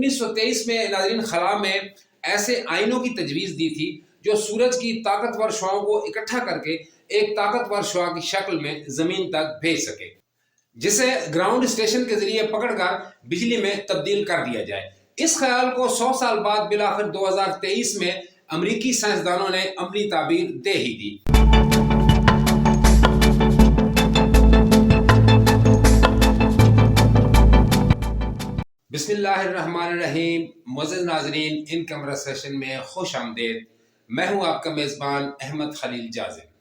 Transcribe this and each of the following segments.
1923 میں ناظرین خلا میں ایسے آئینوں کی تجویز دی تھی جو سورج کی طاقتور شعاؤں کو اکٹھا کر کے ایک طاقتور شعاع کی شکل میں زمین تک بھیج سکے، جسے گراؤنڈ اسٹیشن کے ذریعے پکڑ کر بجلی میں تبدیل کر دیا جائے۔ اس خیال کو 100 سال بعد بالآخر 2023 میں امریکی سائنسدانوں نے عملی تعبیر دے ہی دی۔ بسم اللہ الرحمن الرحیم۔ معزز ناظرین، ان کیمرہ سیشن میں خوش آمدید۔ میں ہوں آپ کا میزبان احمد خلیل جازم۔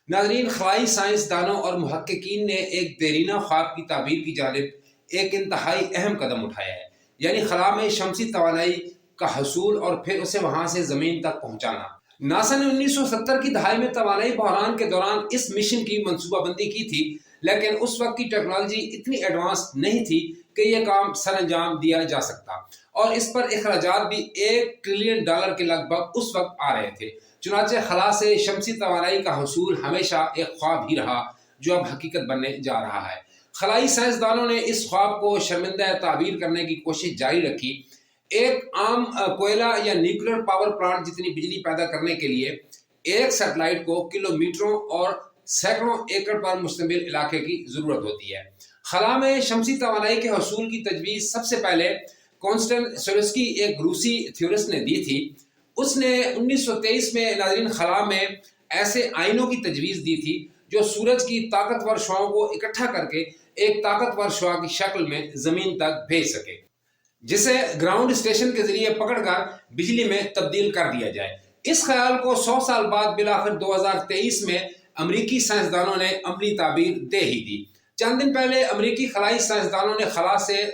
ناظرین، خلائی سائنسدانوں اور محققین نے ایک دیرینہ خواب کی تعبیر کی جانب ایک انتہائی اہم قدم اٹھایا ہے، یعنی خلا میں شمسی توانائی کا حصول اور پھر اسے وہاں سے زمین تک پہنچانا۔ ناسا نے 1970 کی دہائی میں توانائی بحران کے دوران اس مشن کی منصوبہ بندی کی تھی، لیکن اس وقت کی ٹیکنالوجی اتنی ایڈوانس نہیں تھی کہ یہ کام سر انجام دیا جا سکتا، اور اس پر اخراجات بھی $1 ٹریلین کے لگ بھگ اس وقت آ رہے تھے۔ چنانچہ خلا سے شمسی توانائی کا حصول ہمیشہ ایک خواب ہی رہا جو اب حقیقت بننے جا رہا ہے۔ خلائی سائنسدانوں نے اس خواب کو شرمندہ تعبیر کرنے کی کوشش جاری رکھی۔ ایک عام کوئلہ یا نیوکلیر پاور پلانٹ جتنی بجلی پیدا کرنے کے لیے ایک سیٹلائٹ کو کلومیٹروں اور سینکڑوں ایکڑ پر مشتمل علاقے کی ضرورت ہوتی ہے۔ خلا میں شمسی توانائی کے حصول کی تجویز سب سے پہلے کانسٹنٹ سولسکی، ایک روسی تھیورسٹ نے دی تھی۔ اس نے 1923 میں ناظرین خلا میں ایسے آئینوں کی تجویز دی تھی جو سورج کی طاقتور شعاؤں کو اکٹھا کر کے ایک طاقتور شعاع کی شکل میں زمین تک بھیج سکے، جسے گراؤنڈ اسٹیشن کے ذریعے پکڑ کر بجلی میں تبدیل کر دیا جائے۔ اس خیال کو 100 سال بعد بالآخر 2023 میں امریکی سائنسدانوں نے عملی تعبیر دے ہی دی۔ چند دن پہلے امریکی خلائی سائنسدانوں نے خلا سے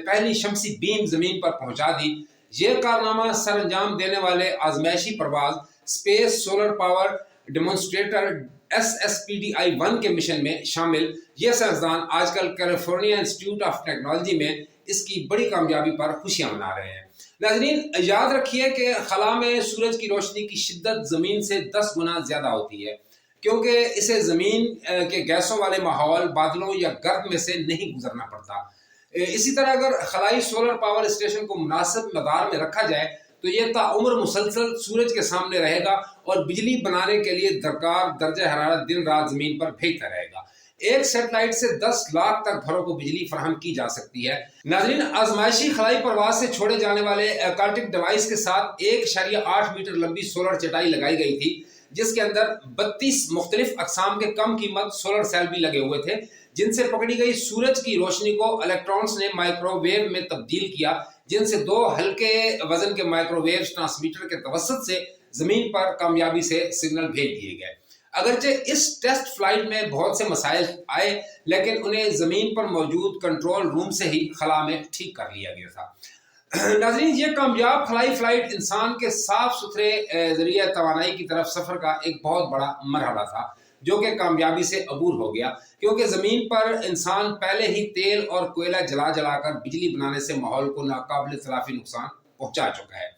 پہلی شمسی بیم زمین پر پہنچا دی۔ یہ کارنامہ سر انجام دینے والے آزمائشی پرواز space solar power demonstrator SSPDI-1 کے مشن میں شامل یہ سائنسدان آج کل کیلیفورنیا انسٹی ٹیوٹ آف ٹیکنالوجی میں اس کی بڑی کامیابی پر خوشیاں منا رہے ہیں۔ ناظرین، یاد رکھیے کہ خلا میں سورج کی روشنی کی شدت زمین سے 10 گنا زیادہ ہوتی ہے، کیونکہ اسے زمین کے گیسوں والے ماحول، بادلوں یا گرد میں سے نہیں گزرنا پڑتا۔ اسی طرح اگر خلائی سولر پاور اسٹیشن کو مناسب مدار میں رکھا جائے تو یہ تاعمر مسلسل سورج کے سامنے رہے گا اور بجلی بنانے کے لیے درکار درجہ حرارت دن رات زمین پر بھیجتا رہے گا۔ ایک سیٹلائٹ سے 10 لاکھ تک گھروں کو بجلی فراہم کی جا سکتی ہے۔ ناظرین، آزمائشی خلائی پرواز سے چھوڑے جانے والے کارٹک ڈیوائس کے ساتھ 1.8 میٹر لمبی سولر چٹائی لگائی گئی تھی، جس کے اندر 32 مختلف اقسام کے کم قیمت سولر سیل بھی لگے ہوئے تھے، جن سے پکڑی گئی سورج کی روشنی کو الیکٹرانز نے مائکرو ویو میں تبدیل کیا، جن سے 2 ہلکے وزن کے مائکرو ویو ٹرانسمیٹر کے توسط سے زمین پر کامیابی سے سگنل بھیج دیے گئے۔ اگرچہ اس ٹیسٹ فلائٹ میں بہت سے مسائل آئے، لیکن انہیں زمین پر موجود کنٹرول روم سے ہی خلا میں ٹھیک کر لیا گیا تھا۔ ناظرین، یہ کامیاب خلائی فلائٹ انسان کے صاف ستھرے ذریعہ توانائی کی طرف سفر کا ایک بہت بڑا مرحلہ تھا، جو کہ کامیابی سے عبور ہو گیا، کیونکہ زمین پر انسان پہلے ہی تیل اور کوئلہ جلا جلا کر بجلی بنانے سے ماحول کو ناقابل تلافی نقصان پہنچا چکا ہے۔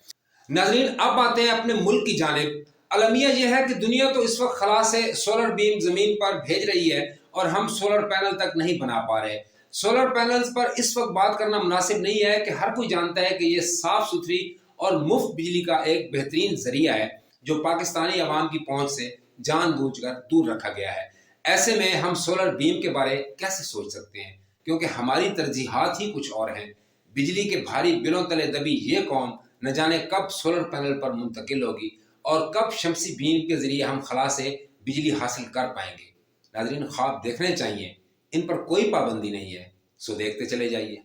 ناظرین، اب آتے ہیں اپنے ملک کی جانب۔ المیہ یہ ہے کہ دنیا تو اس وقت خلا سے سولر بیم زمین پر بھیج رہی ہے اور ہم سولر پینل تک نہیں بنا پا رہے۔ سولر پینلز پر اس وقت بات کرنا مناسب نہیں ہے کہ ہر کوئی جانتا ہے کہ یہ صاف ستھری اور مفت بجلی کا ایک بہترین ذریعہ ہے جو پاکستانی عوام کی پہنچ سے جان بوجھ کر دور رکھا گیا ہے۔ ایسے میں ہم سولر بیم کے بارے کیسے سوچ سکتے ہیں، کیونکہ ہماری ترجیحات ہی کچھ اور ہیں۔ بجلی کے بھاری بلوں تلے دبی یہ قوم نہ جانے کب سولر پینل پر منتقل ہوگی اور کب شمسی بیم کے ذریعے ہم خلا سے بجلی حاصل کر پائیں گے۔ ناظرین، خواب دیکھنے چاہیے، ان پر کوئی پابندی نہیں ہے، سو دیکھتے چلے جائیے۔